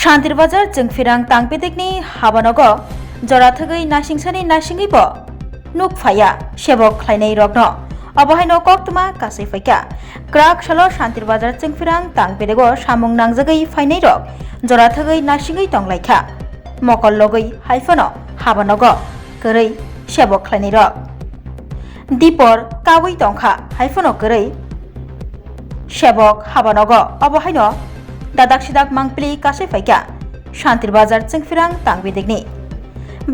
शान्तिर बाजार जोंफिरां तांपेदेखनि हाबानग जराथगै नासिंसानि नासिंगैब नुकफाया सेबक ख्लायनाय रग्न अबहायनो कक्तमा कासै फैका क्राक सालो शान्तिर बाजार जोंफिरां तांपेदेगो सामुं नांजगै फायनाय रग जराथगै नासिंगै तंलायखा मकल लगै हाइफनो हाबानग गरै सेबक ख्लायनाय रग दीपर कावै तंखा हाइफनो गरै सेबक हाबानग अबहायनो दादाक सिदाक मांपली कासे फैका शान्तिर बाजार जोंफिरां तांबेदेगनि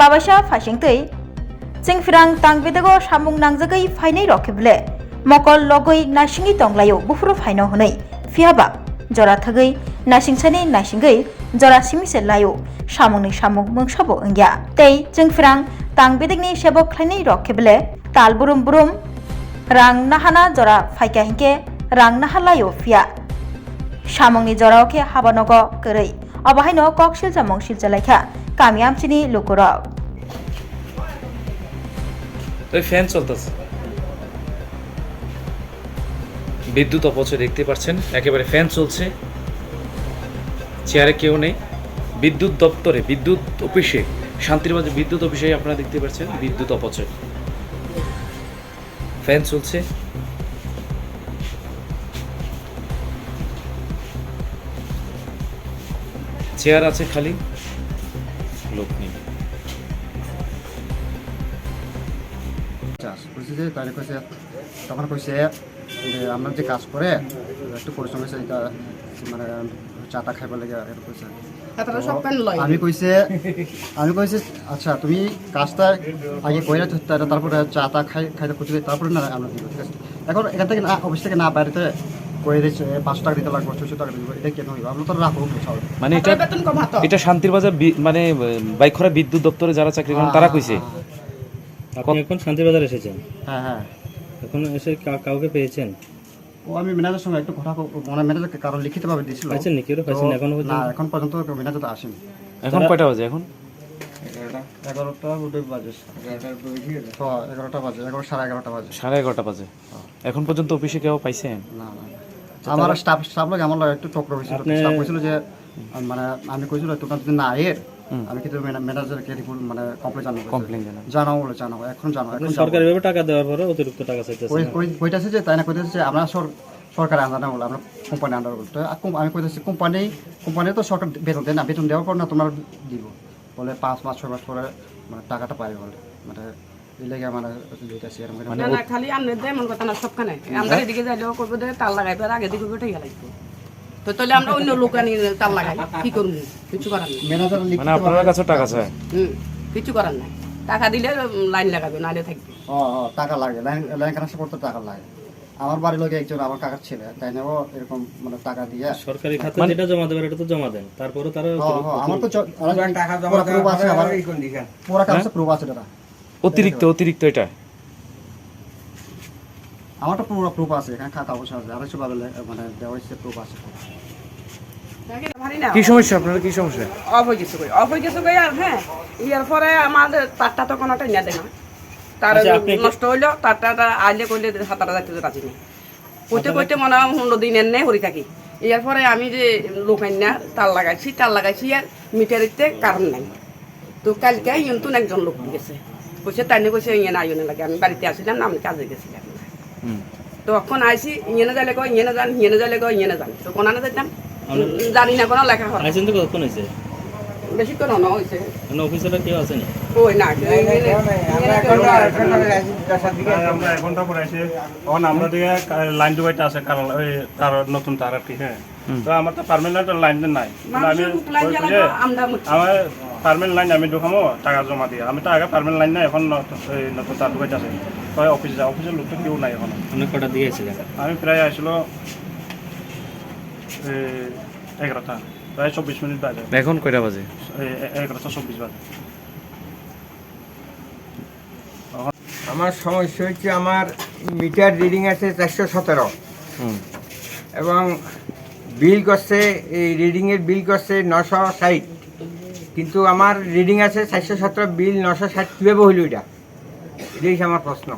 बाबासा फाइसेंतै जोंफिरां तांबेदेगो सामुं नांजगै फायनाय रखेबले मकल लगै नासिंगै तंलायो बुफुरु फायनो हनै फियाबा जरा थगै नासिंसानि नासिंगै जरा सिमिसे लायो सामुंनि सामुं मोंसाबो ओंग्या तै जोंफिरां तांबेदेगनि सेबक ख्लायनाय रखेबले ताल बुरुम बुरुम रां नाहाना जरा फायका हिंके रां नाहालायो फिया सामुंनि जरावखे हाबानग गरै अबहायनो कक सिलजा मं सिलजा लायखा कामी आमचिनि लुकुरक ফ্যান চলতেছে, বিদ্যুৎ অপচয় দেখতে পাচ্ছেন, একেবারে ফ্যান চলছে, চেয়ারে কেউ নেই। বিদ্যুৎ দপ্তরে, বিদ্যুৎ অফিসে, শান্তিরবাজার বিদ্যুৎ অফিসে আপনারা দেখতে পাচ্ছেন বিদ্যুৎ অপচয়, ফ্যান চলছে। চেয়ার আছে খালি, লোক নেই। যে তাই কইছে তখন কইছে যে আমরা যে কাজ করে একটু পরিশ্রম হয়েছে এটা মানে চাটা খাইবার লাগে কইছে। আমি কইছে আচ্ছা তুমি কাজটা আগে কইরা তারপরে চাটা খাইতে করতে তারপরে না আমরা দিব, ঠিক আছে। এখন এখান থেকে অফিস থেকে না বাইরেতে কই দিচ্ছে 5 টাকা দিতে লাগবে, 600 টাকা দিব, এটা কেন হইব? আমরা তো রাখবো মানে এটা শান্তির বাজার মানে বাইখরা বিদ্যুৎ দপ্তরে যারা চাকরি করেন তারা কইছে। আপনি এখন শান্তিবাজার এসেছেন? হ্যাঁ হ্যাঁ। এখন এসে কাউকে পেয়েছেন? ও আমি ম্যানেজারের সঙ্গে একটু কথা মানে ম্যানেজারকে কারণ লিখিতভাবে দিয়েছিল। পাইছেন নাকি? পাইছেন এখন পর্যন্ত? না, এখন পর্যন্ত ম্যানেজার তো আসেনি। এখন কয়টা বাজে? এখন 11টা বাজে। 11টা বাজে, 11:30 বাজে। 11:30 বাজে। এখন পর্যন্ত অফিসে কেউ পাইছেন? না না, আমার স্টাফ লোক আমার একটু চক্র হয়েছিল। স্টাফ কইছিল যে মানে আমি কইছিল তোমরা যদি না আয়ে আমি কিন্তু ম্যানেজারকে রিপোর্ট মানে কমপ্লেইন জানাও বলে জানাও। এখন জানাও, এখন সরকারিভাবে টাকা দেওয়ার পরে অতিরিক্ত টাকা চাইতেছে। কইতাছে যে তাই না, কইতাছে যে আমরা সরকারি আন্ডারে বলে, আমরা কোম্পানি আন্ডারে বলতে। আমি কইতাছি কোম্পানি তো সরকার বেতন দেয় না, বেতন দেওয়ার পর না তোমার দিব বলে 5 মাস 6 মাস পরে মানে টাকাটা পাই বলে, মানে এই লাগে মানে দিতেছি এরকম। না না, খালি আমনে দেয় মন কথা না, সবখানে আমরা এদিকে যাইলেও করবো দে তাল লাগাইবার আগে দিকে উঠে গেলাইবো, তো তাহলে আমরা অন্য লোক আনি তাল লাগাই কি করবো? কিছু করার নাই। ম্যানেজার মানে আপনার কাছে টাকা চায়? কিছু করার নাই, টাকা দিলে লাইন লাগাবে, নাইলে থাকবে। টাকা লাগে, লাইন কানেকশন করতে টাকা লাগে। আমার বাড়ির লোক একজন আমার কাকার ছেলে, তাই না, ও এরকম মানে টাকা দিয়ে সরকারি খাতে যেটা জমা দেবে এটা তো জমা দেন, তারপরে তারা আমার তো টাকা জমা প্রুফ আছে, আমার এই কন্ডিশন পুরো কাছে প্রুফ আছে দাদা। অতিরিক্ত এটা আমার তো পুরো প্রুফ আছে, এখানে খাতা অবশ্য আছে, আড়াইশো ভাবে মানে দেওয়া হয়েছে, প্রুফ আছে। কি সমস্যা আপনার? কি সমস্যা? অফ হয়ে গেছে কই আর হ্যাঁ, ইয়ার পরে আমাদের তারটা তো কোনোটা নিয়ে দেয় না, তার নষ্ট হইলো, তারটা আইলে কইলে হাতাটা যাইতে রাজি নেই, কইতে মনে হয় 15 দিন এনে হরি থাকি। ইয়ার পরে আমি যে লোক আইনা তার লাগাইছি আর মিটারিতে কারণ নাই, তো কালকে নতুন একজন লোক গেছে, কইছে তাই নিয়ে কইছে ইয়ে না ইয়ে লাগে, আমি বাড়িতে আসছিলাম না, আমি কাজে গেছিলাম। তো এখন আইসি ইয়ে না যাইলে কয় ইয়ে না যান, ইয়ে না যাইলে কয় ইয়ে না যান, তো কোনা না যাইতাম জানি না কোনো লেখা হয়। আইছেন তো কতক্ষণ হয়েছে? বেশি কোনো না হয়েছে। অফিসাররা কেউ আছে না? ওই না আমরা 1 ঘন্টা পরে এসে তখন আমরা দিকে লাইন ডুবাইতে আছে, কারণ ওই তার নতুন তার আর কি। হ্যাঁ, তো আমার তো পার্মানেন্ট লাইন নাই, আমি আমার পার্মানেন্ট লাইন আমি ঢুকামো টাকা জমা দিয়ে। আমি তো আগে পার্মানেন্ট লাইন নাই, এখন নতুন তার ডুবাইতে আছে। অফিসে যা, অফিসের লোক তো কেউ নাই এখন। অনেক কটা দিয়ে এসেছিলেন? আমি প্রায় আসলো 11টা, প্রায় 24 মিনিট বাজে। এখন কয়টা বাজে? 11:24 বাজে। আমার সমস্যা হচ্ছে আমার মিটার রিডিং আছে 417 এবং বিল করছে, এই রিডিংয়ের বিল করছে 960, কিন্তু আমার রিডিং আছে 417, বিল 960 কীভাবে হইল? এটাই আমার প্রশ্ন।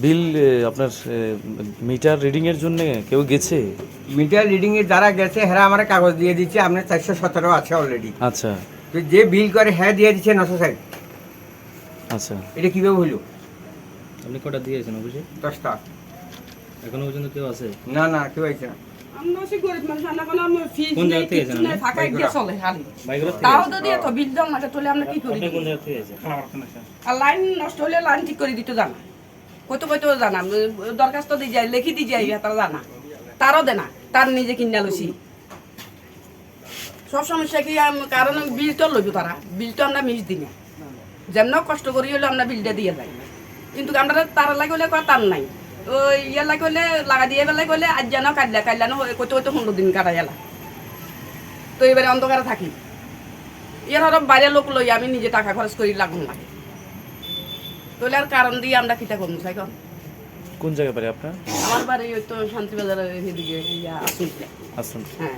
বিল আপনার মিটার রিডিং এর জন্য কেউ গেছে? মিটার রিডিংয়ে যারা গেছে হ্যাঁ আমার কাগজ দিয়ে দিচ্ছে, আপনার 417 আছে অলরেডি। আচ্ছা তো যে বিল করে হ্যাঁ দিয়ে দিচ্ছে 960। আচ্ছা, এটা কীভাবে হলো? আপনি কটা দিয়েছেন অফিসে? 10টা। এখনো পর্যন্ত কেউ আছে? না না কেউ আইছে না। আমরা সে গরিব মানুষ, আমরা কোনো ফিজ কোন নেই, জায়গা থেকে কিছু এসেছেন নেই, আপনি? ফাঁকা দিয়ে চলে খালি। বাইকগুলো থেকে তাও এসেছেন? যদি এত বিল দাম না তুলে আমরা কি করি? আপনি কোন জায়গা থেকে এসেছেন? আর লাইন নষ্ট হলে লাইন ঠিক করে দিতে জানা, কইতেও জানা, দরখাস্ত দিয়ে যায়, লিখি দিয়ে যায়, তারা জানা, তারও দেনা, তার নিজে কিনা লইছি। সব সমস্যা কি কারণ বিল তো লইব, তারা বিল তো আমরা মিস দিই না, যেমন কষ্ট করি হলে আমরা বিলটা দিয়ে যাই, কিন্তু আমরা তার লাগে হলে তার নাই, ওই ইয়ে লাগে হলে লাগা দিয়ে বেলায় গেলে আজ জানো কাটলানো কইতে 15 দিন কাটা গেলা। তো এবারে অন্ধকারে থাকি, এর হলো বাইরের লোক লই, আমি নিজে টাকা খরচ করি লাগুন লাগে, তাহলে আর কারণ দিয়ে আমরা কিতা করবো এখন। কোন জায়গায় বাড়ি আপনার? আমার বাড়ি ওই তো শান্তিবাজারের এদিকে আসুন। আসুন। হ্যাঁ।